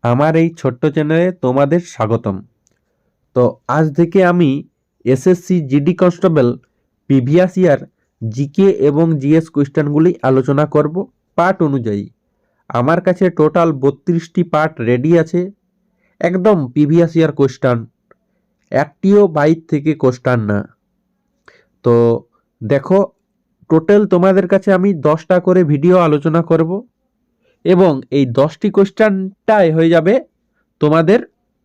আমার এই ছোট্ট চ্যানেলে তোমাদের স্বাগতম। তো আজ থেকে আমি SSC GD constable previous year GK এবং জিএস কোয়েশ্চেনগুলি আলোচনা করব পার্ট অনুযায়ী। আমার কাছে টোটাল 32টি পার্ট রেডি আছে, একদম প্রিভিয়াস ইয়ার কোয়েশ্চেন, একটিও বাইর থেকে কোয়েশ্চেন না। তো দেখো, টোটাল তোমাদের কাছে আমি 10টা করে ভিডিও আলোচনা করব এবং এই 10টি কোয়েশ্চেনটাই হয়ে যাবে তোমাদের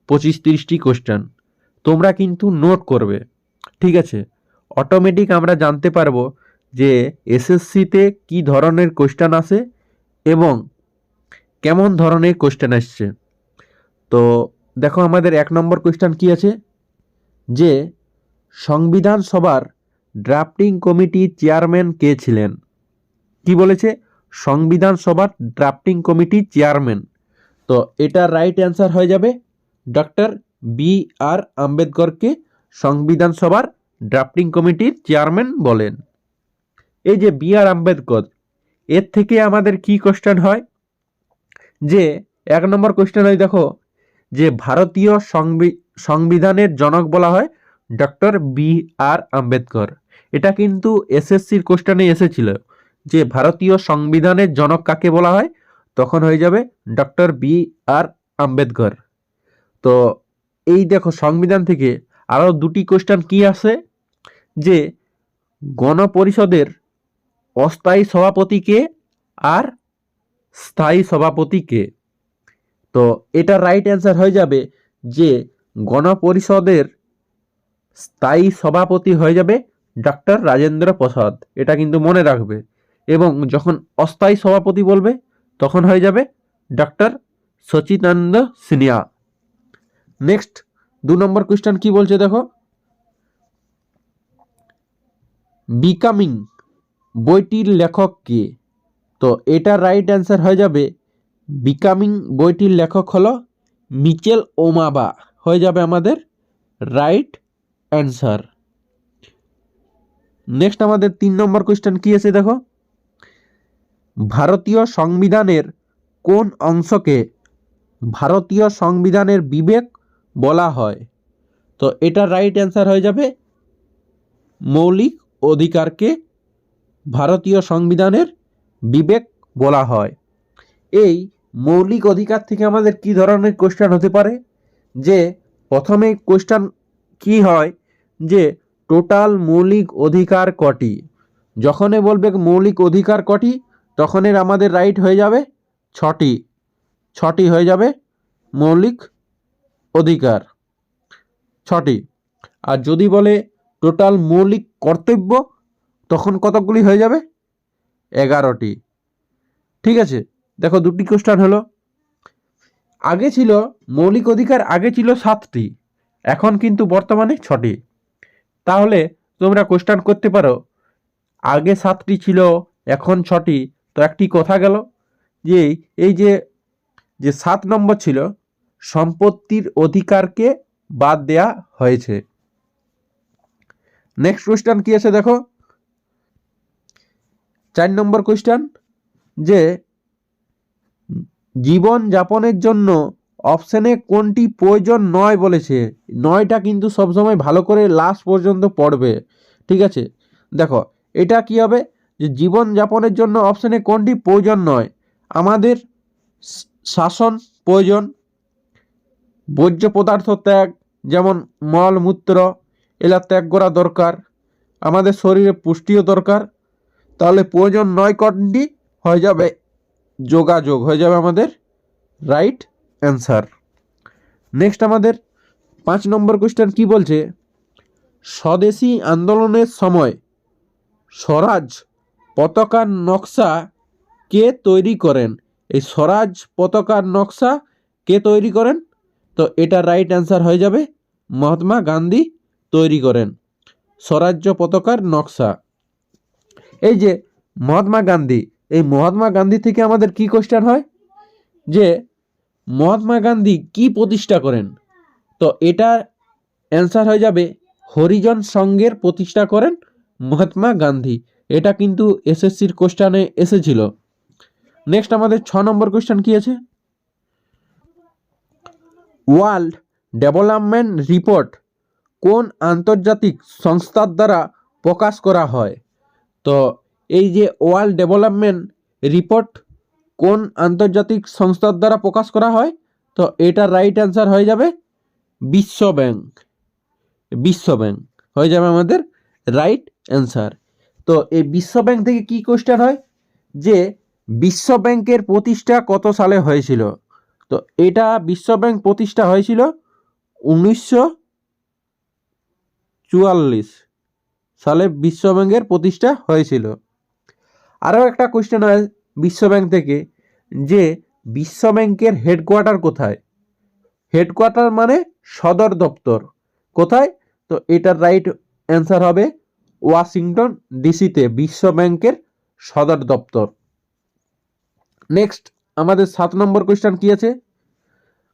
25-30টি কোয়েশ্চেন। তোমরা কিন্তু নোট করবে, ঠিক আছে? অটোমেটিক আমরা জানতে পারবো যে এসএসসিতে কি ধরনের কোয়েশ্চেন আসে এবং কেমন ধরনের কোয়েশ্চেন আসছে। তো দেখো, আমাদের 1 নম্বর কোয়েশ্চেন কি আছে, যে সংবিধান সভার ড্রাফটিং কমিটির চেয়ারম্যান কে ছিলেন? কি বলেছে? সংবিধান সভার ড্রাফটিং কমিটির চেয়ারম্যান। তো এটা রাইট অ্যান্সার হয়ে যাবে ডক্টর বি.আর. আম্বেদকরকে সংবিধান সভার ড্রাফটিং কমিটির চেয়ারম্যান বলেন। এই যে বি.আর. আম্বেদকর, এর থেকে আমাদের কি কোশ্চেন হয়, যে 1 নম্বর কোশ্চেন হয়, দেখো, যে ভারতীয় সংবিধানের জনক বলা হয় ডক্টর বি.আর. আম্বেদকর। এটা কিন্তু এসএসসির কোশ্চেনে এসেছিল যে ভারতীয় সংবিধানের জনক কাকে বলা হয়, তখন হয়ে যাবে ডক্টর বি.আর. আম্বেদকর। তো এই দেখো, সংবিধান থেকে আরও 2টি কোশ্চেন কি আসে, যে গণপরিষদের অস্থায়ী সভাপতি কে আর স্থায়ী সভাপতি কে? তো এটা রাইট অ্যান্সার হয়ে যাবে যে গণপরিষদের স্থায়ী সভাপতি হয়ে যাবে ডক্টর রাজেন্দ্র প্রসাদ। এটা কিন্তু মনে রাখবে। এবং যখন অস্থায়ী সভাপতি বলবে তখন হয়ে যাবে ডক্টর সচিদানন্দ সিনহা। নেক্সট 2 নম্বর কোয়েশ্চেন কি বলছে, দেখো, বিকামিং বইটির লেখক কে? তো এটা রাইট অ্যান্সার হয়ে যাবে বিকামিং বইটির লেখক হলো মিচেল ওমাবা, হয়ে যাবে আমাদের রাইট অ্যান্সার। নেক্সট আমাদের 3 নম্বর কোয়েশ্চেন কি আছে, দেখো, ভারতীয় সংবিধানের কোন অংশকে ভারতীয় সংবিধানের বিবেক বলা হয়? তো এটা রাইট অ্যান্সার হয়ে যাবে মৌলিক অধিকারকে ভারতীয় সংবিধানের বিবেক বলা হয়। এই মৌলিক অধিকার থেকে আমাদের কি ধরনের কোশ্চেন হতে পারে, যে প্রথমে কোশ্চেন কি হয়, যে টোটাল মৌলিক অধিকার কটি? যখনই বলবে মৌলিক অধিকার কটি, তখনের আমাদের রাইট হয়ে যাবে 6টি হয়ে যাবে মৌলিক অধিকার, 6টি। আর যদি বলে টোটাল মৌলিক কর্তব্য, তখন কতগুলি হয়ে যাবে? 11টি। ঠিক আছে, দেখো 2টি কোশ্চেন হলো। আগে ছিল মৌলিক অধিকার, আগে ছিল 7টি, এখন কিন্তু বর্তমানে 6টি। তাহলে তোমরা কোশ্চেন করতে পারো, আগে 7টি ছিল এখন 6টি, তো একটি কথা গেল, যে এই যে 7 নম্বর ছিল, সম্পত্তির অধিকারকে বাদ দেয়া হয়েছে। নেক্সট কোশ্চেন কি আছে, দেখো, 4 নম্বর কোশ্চেন, যে জীবন যাপনের জন্য অপশনে কোনটি প্রয়োজন নয় বলেছে? 9টা কিন্তু সবসময় ভালো করে লাস্ট পর্যন্ত পড়বে, ঠিক আছে? দেখো, এটা কি হবে, যে জীবন যাপনের জন্য অপশনে কোনটি প্রয়োজন নয়? আমাদের শাসন প্রয়োজন, বর্জ্য পদার্থ ত্যাগ, যেমন মলমূত্র, এলা ত্যাগ করা দরকার, আমাদের শরীরে পুষ্টিও দরকার। তাহলে প্রয়োজন নয় কোনটি হয়ে যাবে যোগাযোগ, হয়ে যাবে আমাদের রাইট অ্যান্সার। নেক্সট আমাদের 5 নম্বর কোশ্চেন কি বলছে, স্বদেশী আন্দোলনের সময় স্বরাজ পতাকার নকশা কে তৈরি করেন? এই স্বরাজ পতাকার নকশা কে তৈরি করেন? তো এটা রাইট অ্যান্সার হয়ে যাবে মহাত্মা গান্ধী তৈরি করেন স্বরাজ্য পতাকার নকশা। এই যে মহাত্মা গান্ধী, এই মহাত্মা গান্ধী থেকে আমাদের কি কোশ্চেন হয়, যে মহাত্মা গান্ধী কি প্রতিষ্ঠা করেন? তো এটা অ্যান্সার হয়ে যাবে হরিজন সংঘের প্রতিষ্ঠা করেন মহাত্মা গান্ধী। এটা কিন্তু এসএসসির কোশ্চেনে এসেছিল। নেক্সট আমাদের 6 নম্বর কোশ্চেন কি আছে, ওয়ার্ল্ড ডেভেলপমেন্ট রিপোর্ট কোন আন্তর্জাতিক সংস্থার দ্বারা প্রকাশ করা হয়? তো এই যে ওয়ার্ল্ড ডেভেলপমেন্ট রিপোর্ট কোন আন্তর্জাতিক সংস্থার দ্বারা প্রকাশ করা হয়? তো এটার রাইট অ্যান্সার হয়ে যাবে বিশ্ব ব্যাংক। বিশ্ব ব্যাংক হয়ে যাবে আমাদের রাইট অ্যান্সার। তো এই বিশ্ব ব্যাংক থেকে কি কোশ্চেন হয় যে বিশ্ব ব্যাংকের প্রতিষ্ঠা কত সালে হয়েছিল? তো এটা বিশ্ব ব্যাংক প্রতিষ্ঠা হয়েছিল 1944 সালে বিশ্ব ব্যাংকের প্রতিষ্ঠা হয়েছিল। আরও একটা কোশ্চেন হয় বিশ্ব ব্যাংক থেকে যে বিশ্ব ব্যাংকের হেডকোয়ার্টার কোথায়? হেডকোয়ার্টার মানে সদর দপ্তর কোথায়? তো এটার রাইট অ্যান্সার হবে ওয়াশিংটন ডিসিতে বিশ্ব ব্যাংকের সদর দপ্তর। নেক্সট আমাদের 7 নম্বর কোশ্চেন কি আছে?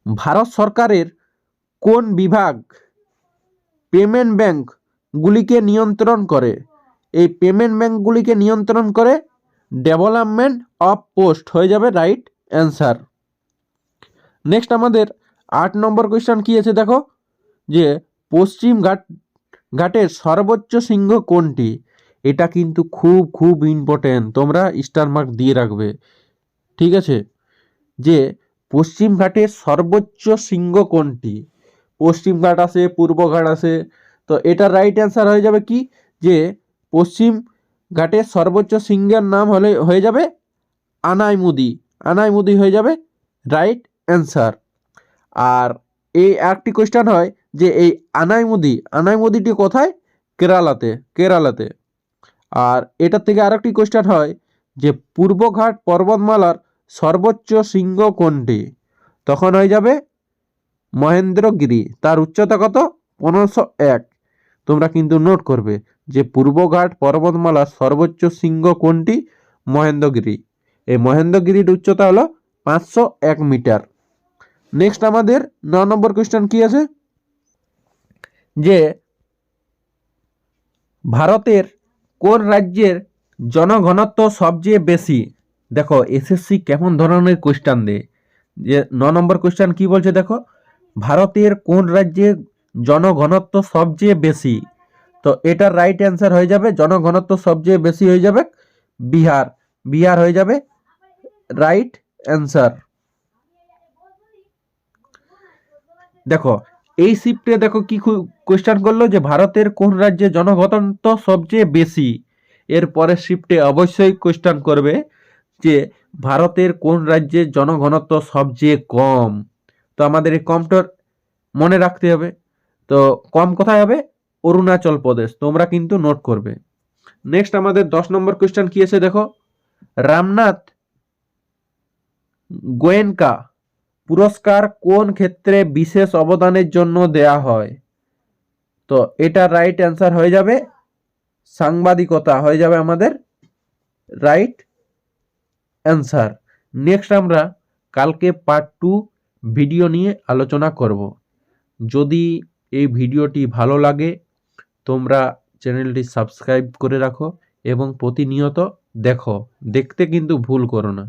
ভারত সরকারের কোন বিভাগ পেমেন্ট ব্যাংকগুলিকে নিয়ন্ত্রণ করে? এই পেমেন্ট ব্যাংকগুলিকে নিয়ন্ত্রণ করে ডেভেলপমেন্ট অফ পোস্ট হয়ে যাবে রাইট অ্যান্সার। নেক্সট আমাদের 8 নম্বর কোশ্চেন কি আছে দেখো যে পশ্চিম ঘাটের সর্বোচ্চ শৃঙ্গ কোনটি? এটা কিন্তু খুব খুব ইম্পর্টেন্ট, তোমরা স্টার মার্ক দিয়ে রাখবে, ঠিক আছে? যে পশ্চিম ঘাটের সর্বোচ্চ শৃঙ্গ কোনটি? পশ্চিম ঘাট আছে, পূর্ব ঘাট আছে, তো এটার রাইট অ্যান্সার হয়ে যাবে কি যে পশ্চিম ঘাটের সর্বোচ্চ শৃঙ্গের নাম হয়ে যাবে আনাইমুদি। আনাইমুদি হয়ে যাবে রাইট অ্যান্সার। আর এই একটি কোশ্চেন হয় যে এই আনাইমুদিটি কোথায়? কেরালাতে। আর এটার থেকে আরেকটি কোশ্চেন হয় যে পূর্বঘাট পর্বতমালার সর্বোচ্চ শৃঙ্গ কোনটি? তখন হয়ে যাবে মহেন্দ্রগিরি। তার উচ্চতা কত? 1501। তোমরা কিন্তু নোট করবে যে পূর্বঘাট পর্বতমালার সর্বোচ্চ শৃঙ্গ কোনটি? মহেন্দ্রগিরি। এই মহেন্দ্রগিরির উচ্চতা হলো 501 মিটার। নেক্সট আমাদের 9 নম্বর কোশ্চেন কি আছে যে ভারতের কোন রাজ্যের জনঘনত্ব সবচেয়ে বেশি? দেখো এসএসসি কেমন ধরনের কোশ্চেন দেয়। যে 9 নম্বর কোশ্চেন কি বলছে দেখো, ভারতের কোন রাজ্যের জনঘনত্ব সবচেয়ে বেশি? তো এটার রাইট অ্যান্সার হয়ে যাবে জনঘনত্ব সবচেয়ে বেশি হয়ে যাবে বিহার। বিহার হয়ে যাবে রাইট অ্যান্সার। দেখো এই শিফটে দেখো কি কোশ্চেন করলো যে ভারতের কোন রাজ্যে জনঘনত্ব সবচেয়ে বেশি। এর পরের শিফটে অবশ্যই কোশ্চেন করবে যে ভারতের কোন রাজ্যের জনঘনত্ব সবচেয়ে কম। তো আমাদের এই কমটা মনে রাখতে হবে। তো কম কোথায় হবে? অরুণাচল প্রদেশ। তোমরা কিন্তু নোট করবে। নেক্সট আমাদের 10 নম্বর কোশ্চেন কি আছে দেখো, রামনাথ গোয়েঙ্কা পুরস্কার কোন ক্ষেত্রে বিশেষ অবদানের জন্য দেয়া হয়? তো এটা রাইট অ্যান্সার হয়ে যাবে সাংবাদিকতা হয়ে যাবে আমাদের রাইট অ্যান্সার। নেক্সট আমরা কালকে পার্ট 2 ভিডিও নিয়ে আলোচনা করব। যদি এই ভিডিওটি ভালো লাগে তোমরা চ্যানেলটি সাবস্ক্রাইব করে রাখো এবং প্রতিনিয়ত দেখতে কিন্তু ভুল করো না।